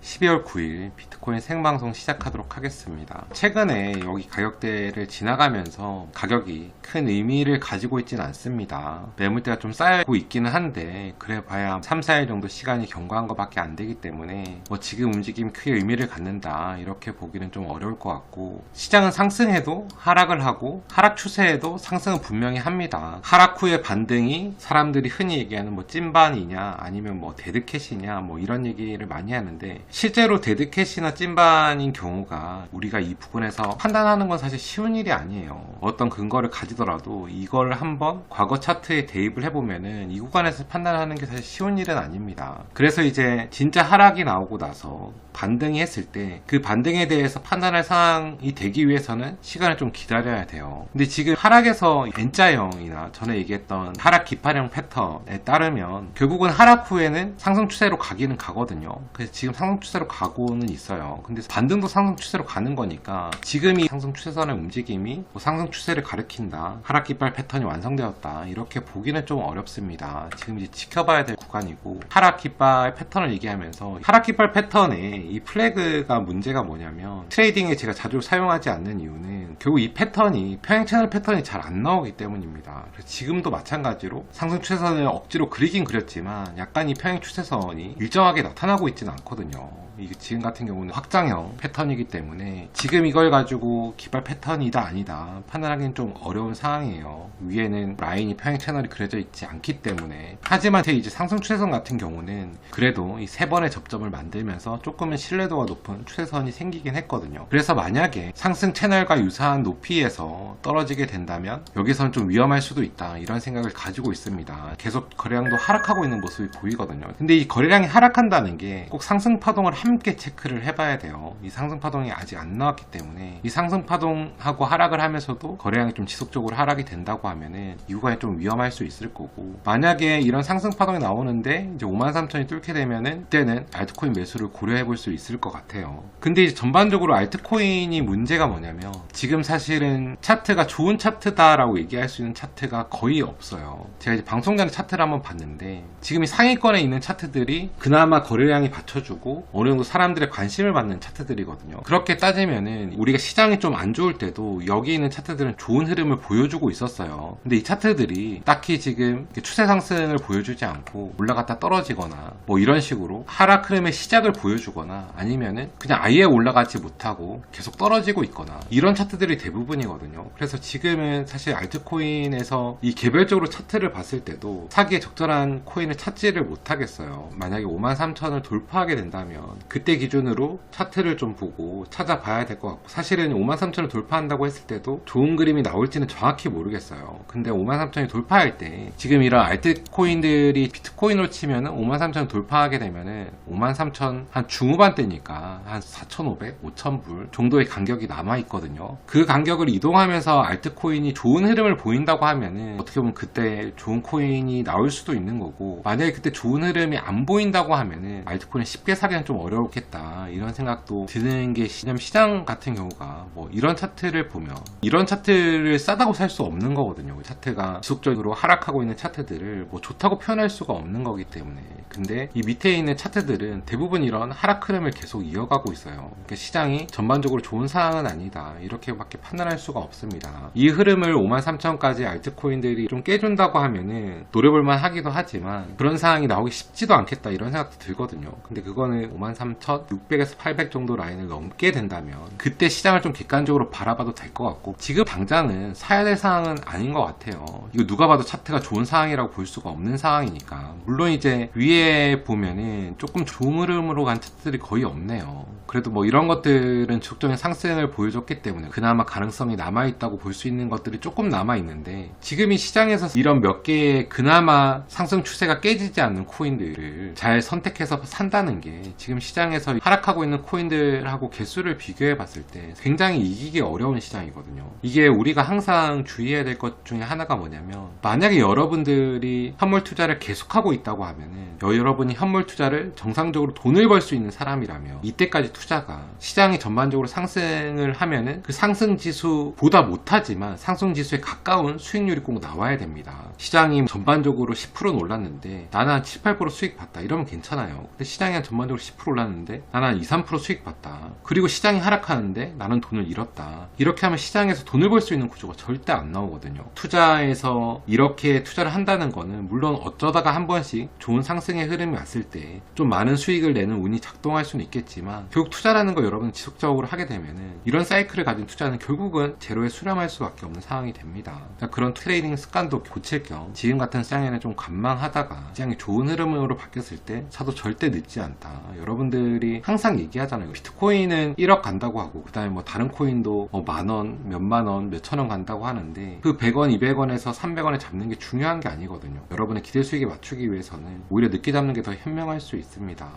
12월 9일 비트코인 생방송 시작하도록 하겠습니다. 최근에 여기 가격대를 지나가면서 가격이 큰 의미를 가지고 있지는 않습니다. 매물대가 좀 쌓이고 있기는 한데 그래 봐야 3, 4일 정도 시간이 경과한 것밖에 안 되기 때문에 지금 움직임이 크게 의미를 갖는다 이렇게 보기는 좀 어려울 것 같고, 시장은 상승해도 하락을 하고 하락 추세에도 상승은 분명히 합니다. 하락 후의 반등이 사람들이 흔히 얘기하는 찐반이냐 아니면 데드캣이냐 이런 얘기를 많이 하는데, 실제로 데드캣이나 찐반인 경우가 우리가 이 부분에서 판단하는 건 사실 쉬운 일이 아니에요. 어떤 근거를 가지더라도 이걸 한번 과거 차트에 대입을 해보면은 이 구간에서 판단하는 게 사실 쉬운 일은 아닙니다. 그래서 이제 진짜 하락이 나오고 나서 반등이 했을 때 그 반등에 대해서 판단할 상황이 되기 위해서는 시간을 좀 기다려야 돼요. 근데 지금 하락에서 N자형이나 전에 얘기했던 하락 기판형 패턴에 따르면 결국은 하락 후에는 상승 추세로 가기는 가거든요. 그래서 지금 상승 추세로 가고는 있어요. 근데 반등도 상승 추세로 가는 거니까 지금 이 상승 추세선의 움직임이 상승 추세를 가리킨다, 하락 깃발 패턴이 완성되었다 이렇게 보기는 좀 어렵습니다. 지금 이제 지켜봐야 될 구간이고, 하락 깃발 패턴을 얘기하면서 하락 깃발 패턴에 이 플래그가 문제가 뭐냐면, 트레이딩에 제가 자주 사용하지 않는 이유는 결국 이 패턴이 평행 채널 패턴이 잘 안 나오기 때문입니다. 그래서 지금도 마찬가지로 상승 추세선을 억지로 그리긴 그렸지만 약간 이 평행 추세선이 일정하게 나타나고 있지는 않거든요. 이게 지금 같은 경우는 확장형 패턴이기 때문에 지금 이걸 가지고 기발 패턴이다 아니다 판단하기는 좀 어려운 상황이에요. 위에는 라인이 평행 채널이 그려져 있지 않기 때문에. 하지만 제 이제 상승 추세선 같은 경우는 그래도 이 세 번의 접점을 만들면서 조금은 신뢰도가 높은 추세선이 생기긴 했거든요. 그래서 만약에 상승 채널과 유사한 높이에서 떨어지게 된다면 여기서는 좀 위험할 수도 있다 이런 생각을 가지고 있습니다. 계속 거래량도 하락하고 있는 모습이 보이거든요. 근데 이 거래량이 하락한다는 게 꼭 상승 파동을 함께 체크를 해봐야 돼요. 이 상승 파동이 아직 안 나왔기 때문에 이 상승 파동하고 하락을 하면서도 거래량이 좀 지속적으로 하락이 된다고 하면은 이 구간이 좀 위험할 수 있을 거고, 만약에 이런 상승 파동이 나오는데 이제 53,000이 뚫게 되면은 그때는 알트코인 매수를 고려해 볼 수 있을 것 같아요. 근데 이제 전반적으로 알트코인이 문제가 뭐냐면 지금 사실은 차트가 좋은 차트다라고 얘기할 수 있는 차트가 거의 없어요. 제가 이제 방송 전에 차트를 한번 봤는데 지금 이 상위권에 있는 차트들이 그나마 거래량이 받쳐주고 어느 정도 사람들의 관심을 받는 차트들이거든요. 그렇게 따지면은 우리가 시장이 좀 안 좋을 때도 여기 있는 차트들은 좋은 흐름을 보여주고 있었어요. 근데 이 차트들이 딱히 지금 추세 상승을 보여주지 않고 올라갔다 떨어지거나 이런 식으로 하락 흐름의 시작을 보여주거나 아니면은 그냥 아예 올라가지 못하고 계속 떨어지고 있거나 이런 차트들이 대부분이거든요. 그래서 지금은 사실 알트코인에서 이 개별적으로 차트를 봤을 때도 사기에 적절한 코인을 찾지를 못하겠어요. 만약에 53,000을 돌파하게 된다면 그때 기준으로 차트를 좀 보고 찾아봐야 될 것 같고, 사실은 53,000을 돌파한다고 했을 때도 좋은 그림이 나올지는 정확히 모르겠어요. 근데 53,000이 돌파할 때 지금 이런 알트코인들이 비트코인으로 치면은 53,000을 돌파하게 되면은 53,000 한 중후반대니까 한 4,500, 5,000불 정도의 간격이 남아있거든요. 그 간격을 이동하면서 알트코인이 좋은 흐름을 보인다고 하면은 어떻게 보면 그때 좋은 코인이 나올 수도 있는 거고, 만약에 그때 좋은 흐름이 안 보인다고 하면은 알트코인 쉽게 사기는 좀 어렵겠다 이런 생각도 드는 게, 시장 같은 경우가 이런 차트를 보면 이런 차트를 싸다고 살 수 없는 거거든요. 차트가 지속적으로 하락하고 있는 차트들을 좋다고 표현할 수가 없는 거기 때문에. 근데 이 밑에 있는 차트들은 대부분 이런 하락 흐름을 계속 이어가고 있어요. 그러니까 시장이 전반적으로 좋은 상황은 아니다 이렇게밖에 판단할 수가 없습니다. 이 흐름을 53,000까지 알트코인들이 좀 깨준다고 하면은 노려볼만 하기도 하지만 그런 상황이 나오기 쉽지도 않겠다 이런 생각도 들거든요. 근데 그거는 53,600에서 800 정도 라인을 넘게 된다면 그때 시장을 좀 객관적으로 바라봐도 될 것 같고, 지금 당장은 사야 될 상황은 아닌 것 같아요. 이거 누가 봐도 차트가 좋은 상황이라고 볼 수가 없는 상황이니까. 물론 이제 위에 보면은 조금 좋은 흐름으로 간 차트들이 거의 없네요. 그래도 이런 것들은 지속적인 상승을 보여줬기 때문에 그나마 가능성이 남아있다고 볼 수 있는 것들이 조금 남아있는데, 지금 이 시장에서 이런 몇 개의 그나마 상승 추세가 깨지지 않는 코인들을 잘 선택해서 산다는 게 지금 시장에서 하락하고 있는 코인들하고 개수를 비교해 봤을 때 굉장히 이기기 어려운 시장이거든요. 이게 우리가 항상 주의해야 될 것 중에 하나가 뭐냐면, 만약에 여러분들이 현물 투자를 계속하고 있다고 하면은 여러분이 현물 투자를 정상적으로 돈을 벌 수 있는 사람이라면 이때까지 투자가 시장이 전반적으로 상승을 하면은 그 상승 지수보다 못하지만 상승 지수에 가까운 수익률이 꼭 나와야 됩니다. 시장이 전반적으로 10%는 올랐는데 나는 한 7, 8% 수익 봤다 이러면 괜찮아요. 근데 시장이 한 전반적으로 10% 올랐는데 나는 한 2, 3% 수익 봤다. 그리고 시장이 하락하는데 나는 돈을 잃었다. 이렇게 하면 시장에서 돈을 벌 수 있는 구조가 절대 안 나오거든요. 투자에서 이렇게 투자를 한다는 거는 물론 어쩌다가 한 번씩 좋은 상승의 흐름이 왔을 때 좀 많은 수익을 내는 운이 작동할 수는 있겠지만 결국 투자라는 거 여러분 지속적으로 하게 되면은 이런 사이클을 가진 투자는 결국은 제로에 수렴할 수밖에 없는 상황이 됩니다. 그러니까 그런 트레이딩 습관도 고칠 겸 지금 같은 시장에는 좀 관망하다가 시장이 좋은 흐름으로 바뀌었을 때 사도 절대 늦지 않다. 여러분들이 항상 얘기하잖아요. 비트코인은 1억 간다고 하고 그 다음에 뭐 다른 코인도 뭐 만원, 몇만원, 몇천원 간다고 하는데 그 100원, 200원에서 300원에 잡는 게 중요한 게 아니거든요. 여러분의 기대 수익에 맞추기 위해서는 오히려 늦게 잡는 게 더 현명할 수 있습니다.